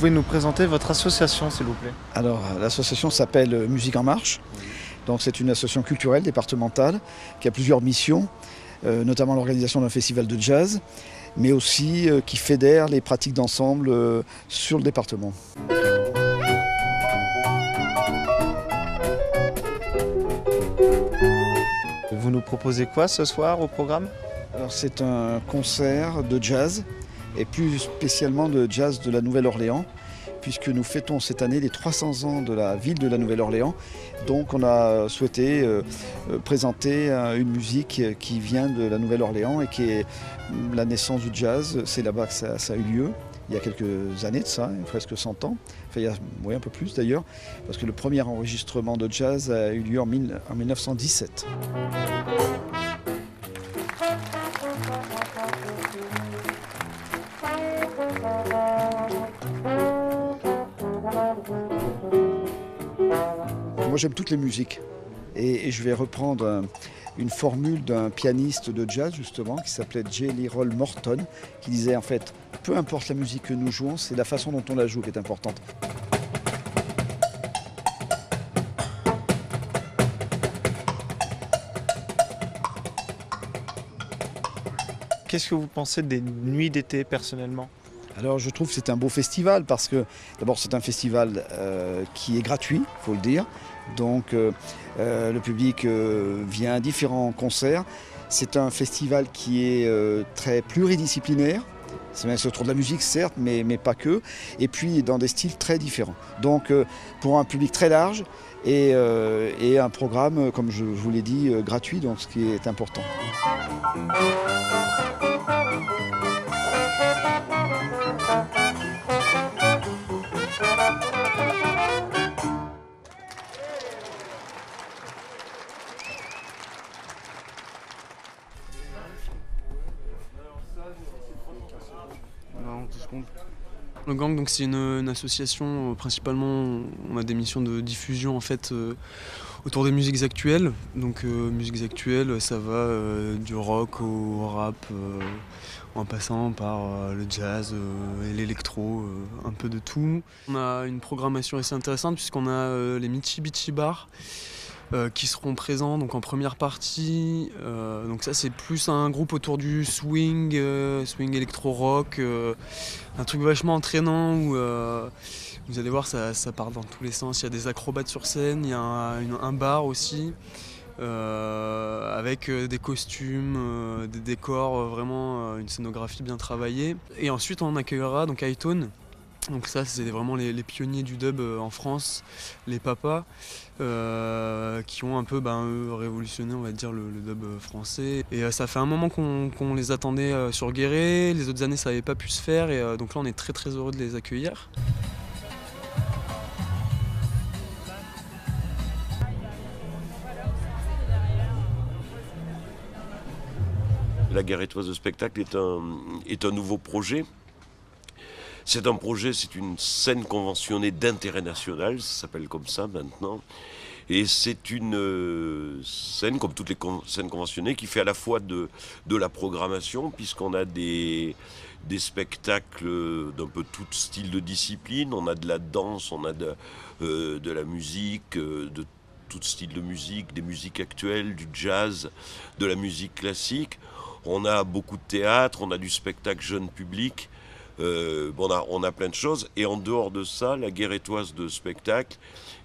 pouvez nous présenter votre association, s'il vous plaît? Alors, l'association s'appelle Musique en Marche. Donc, c'est une association culturelle départementale qui a plusieurs missions, notamment l'organisation d'un festival de jazz, mais aussi qui fédère les pratiques d'ensemble sur le département. Vous nous proposez quoi ce soir au programme? Alors, c'est un concert de jazz, et plus spécialement de jazz de la Nouvelle-Orléans, puisque nous fêtons cette année les 300 ans de la ville de la Nouvelle-Orléans. Donc on a souhaité présenter une musique qui vient de la Nouvelle-Orléans et qui est la naissance du jazz. C'est là-bas que ça a eu lieu, il y a quelques années de ça, presque 100 ans. Enfin, il y a un peu plus d'ailleurs, parce que le premier enregistrement de jazz a eu lieu en 1917. Moi j'aime toutes les musiques et je vais reprendre une formule d'un pianiste de jazz justement qui s'appelait Jelly Roll Morton qui disait en fait peu importe la musique que nous jouons, c'est la façon dont on la joue qui est importante. Qu'est-ce que vous pensez des nuits d'été personnellement? Alors je trouve que c'est un beau festival parce que d'abord c'est un festival qui est gratuit, il faut le dire. Donc le public vient à différents concerts. C'est un festival qui est très pluridisciplinaire. C'est autour de la musique certes, mais pas que. Et puis dans des styles très différents. Donc pour un public très large et un programme, comme je vous l'ai dit, gratuit, donc ce qui est important. Le gang, donc c'est une association principalement. On a des missions de diffusion en fait autour des musiques actuelles. Donc musiques actuelles, ça va du rock au rap, en passant par le jazz et l'électro, un peu de tout. On a une programmation assez intéressante puisqu'on a les Mitchi Bichi Bars. Qui seront présents donc en première partie. Donc ça c'est plus un groupe autour du swing, swing électro-rock, un truc vachement entraînant où vous allez voir ça part dans tous les sens. Il y a des acrobates sur scène, il y a un bar aussi avec des costumes, des décors, vraiment une scénographie bien travaillée. Et ensuite on accueillera donc iTone. Donc ça c'est vraiment les pionniers du dub en France, les papas, qui ont un peu révolutionné on va dire le dub français. Et ça fait un moment qu'on les attendait sur Guéret, les autres années ça n'avait pas pu se faire et donc là on est très très heureux de les accueillir. La Guéretoise de spectacle est un nouveau projet. C'est un projet, c'est une scène conventionnée d'intérêt national, ça s'appelle comme ça maintenant. Et c'est une scène, comme toutes les scènes conventionnées, qui fait à la fois de la programmation, puisqu'on a des spectacles d'un peu tout style de discipline. On a de la danse, on a de la musique, de tout style de musique, des musiques actuelles, du jazz, de la musique classique. On a beaucoup de théâtre, on a du spectacle jeune public. On a plein de choses et en dehors de ça, la Guéretoise de spectacle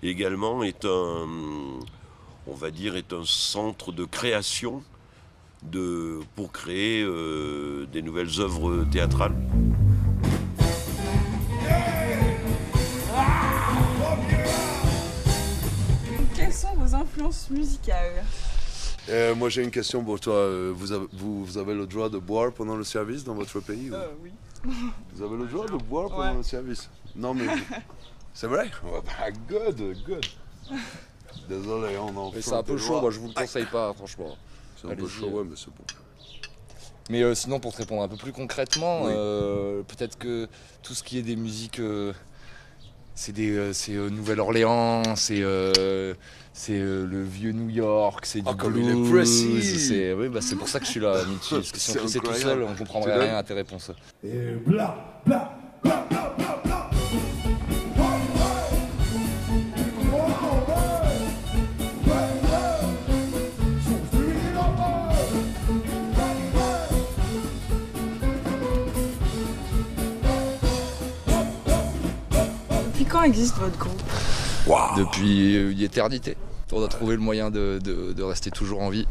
également est un centre de création pour créer des nouvelles œuvres théâtrales. Quelles sont vos influences musicales? Moi j'ai une question pour toi. Vous avez le droit de boire pendant le service dans votre pays ou... Oui. Vous avez le droit de boire pendant le service? Non mais... C'est vrai? Good. Désolé, on en... C'est un peu chaud, moi je vous le conseille pas franchement. C'est un peu chaud, ouais, mais c'est bon. Mais sinon pour te répondre un peu plus concrètement, Oui. peut-être que tout ce qui est des musiques... c'est Nouvelle-Orléans, c'est le vieux New York, c'est du comme blues. il est précis. C'est pour ça que je suis là, Mitchi. Parce que si on C'est faisait tout incroyable. seul, on comprendrait rien à tes réponses. Et bla bla bla bla bla bla. existe votre groupe? Depuis l'éternité. On a trouvé le moyen de rester toujours en vie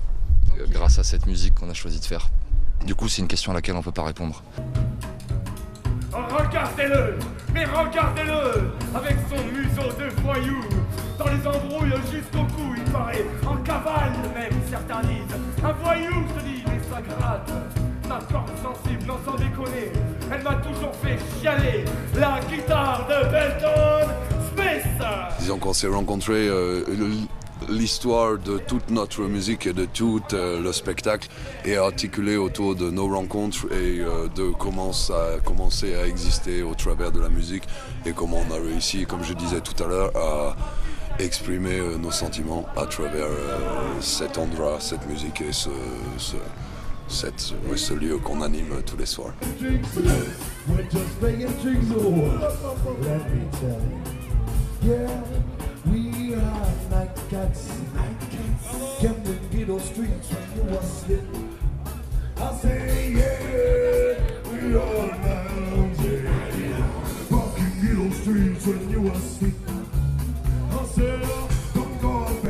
grâce à cette musique qu'on a choisi de faire. Du coup, c'est une question à laquelle on ne peut pas répondre. Regardez-le, mais regardez-le, avec son museau de voyou, dans les embrouilles jusqu'au cou, il paraît, en cavale même, certains disent. Un voyou, je te dis, mais ça gratte. Ma corde sensible, non sans déconner, elle m'a toujours fait chialer. La guitare de Belton Smith. Disons qu'on s'est rencontrés, l'histoire de toute notre musique et de tout le spectacle est articulée autour de nos rencontres et de comment ça a commencé à exister au travers de la musique et comment on a réussi, comme je disais tout à l'heure, à exprimer nos sentiments à travers cet endroit, cette musique et ce lieu qu'on anime tous les soirs.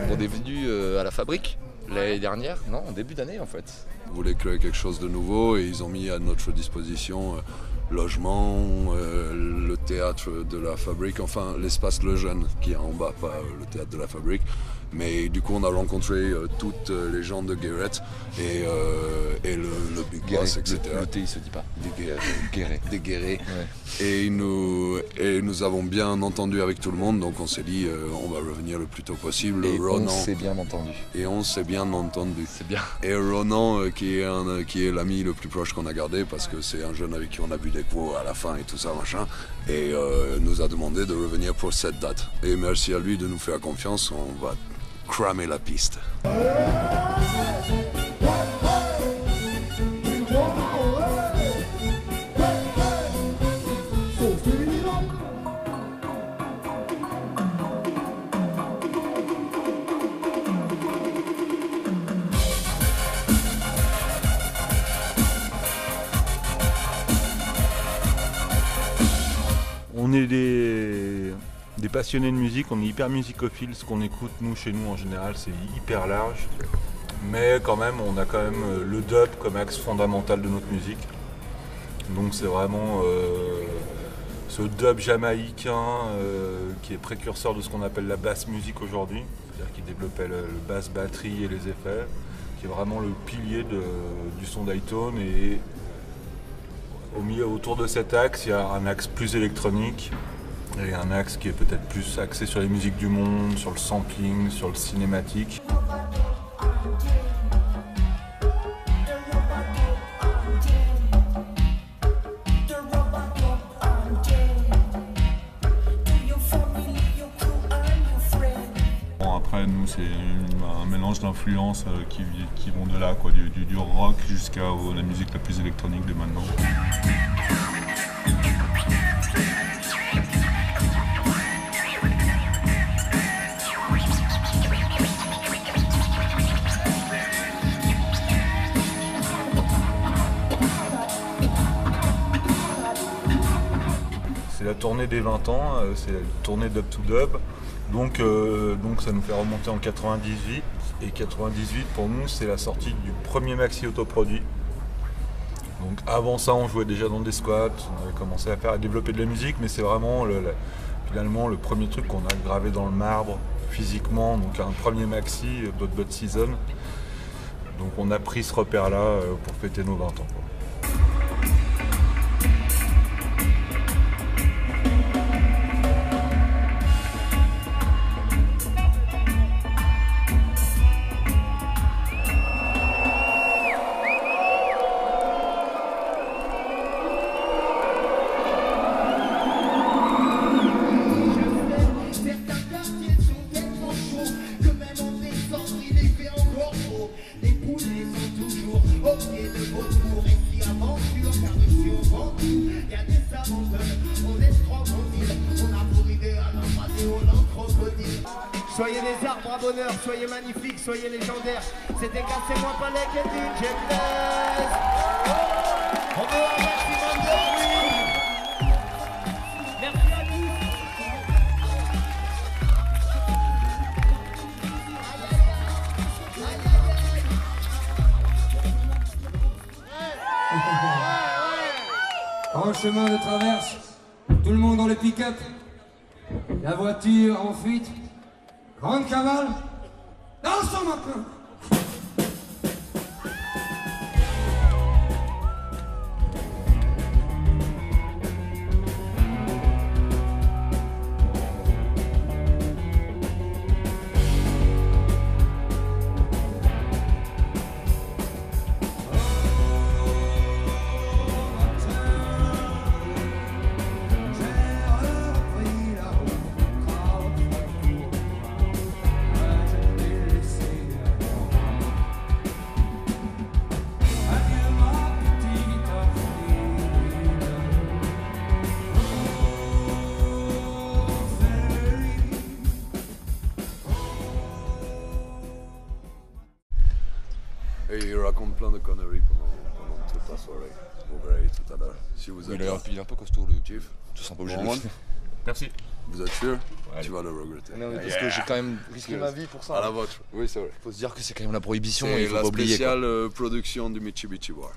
On est venu à la Fabrique l'année dernière, non, en début d'année en fait. Ils voulaient créer quelque chose de nouveau et ils ont mis à notre disposition logement, le théâtre de la Fabrique, enfin l'espace Le Jeune qui est en bas, pas le théâtre de la Fabrique. Mais du coup on a rencontré toutes les gens de Guéret et le Big Boss, etc. Le T il se dit pas. Des Guérets. Ouais. Et nous avons bien entendu avec tout le monde, donc on s'est dit on va revenir le plus tôt possible. Et Ronan, on s'est bien entendu. Et on s'est bien entendu. C'est bien. Et Ronan qui est l'ami le plus proche qu'on a gardé parce que c'est un jeune avec qui on a bu des coups à la fin et tout ça machin. Et nous a demandé de revenir pour cette date. Et merci à lui de nous faire confiance, on va cramer la piste. On est des passionnés de musique, on est hyper musicophiles, ce qu'on écoute nous chez nous en général c'est hyper large, mais quand même on a quand même le dub comme axe fondamental de notre musique. Donc c'est vraiment ce dub jamaïcain qui est précurseur de ce qu'on appelle la bass music aujourd'hui, c'est-à-dire qui développait le basse batterie et les effets, qui est vraiment le pilier du son d'Hightone. Et au milieu, autour de cet axe, il y a un axe plus électronique et un axe qui est peut-être plus axé sur les musiques du monde, sur le sampling, sur le cinématique. Bon, après, nous, c'est un mélange d'influences qui vont de là, quoi, du rock jusqu'à la musique la plus électronique de maintenant. C'est la tournée des 20 ans, c'est la tournée d'Up to Dub. Donc ça nous fait remonter en 98. Et 98 pour nous c'est la sortie du premier maxi autoproduit. Donc avant ça on jouait déjà dans des squats, on avait commencé à développer de la musique, mais c'est vraiment finalement le premier truc qu'on a gravé dans le marbre physiquement, donc un premier maxi, Bot Season. Donc on a pris ce repère là pour fêter nos 20 ans, quoi. Soyez des arbres à bonheur, soyez magnifiques, soyez légendaires. C'était Cassez-moi pas les Kevin James. On veut un maximum de bruit. Merci à tous. Dans le chemin de traverse, tout le monde dans le pick-up. La voiture en fuite. Grande cavale. Dansons maintenant. Et il raconte plein de conneries pendant toute la soirée. Vous verrez tout à l'heure. Si vous êtes Il est un peu costaud, le Chief. Tu sens pas obligé de le faire. Merci. Vous êtes sûr? Tu vas le regretter. Non, mais parce que j'ai quand même risqué ma vie pour ça. À la vôtre. Oui, c'est vrai. Faut se dire que c'est quand même la prohibition et C'est il faut la pas oublier. spéciale production du Mitsubishi Bar.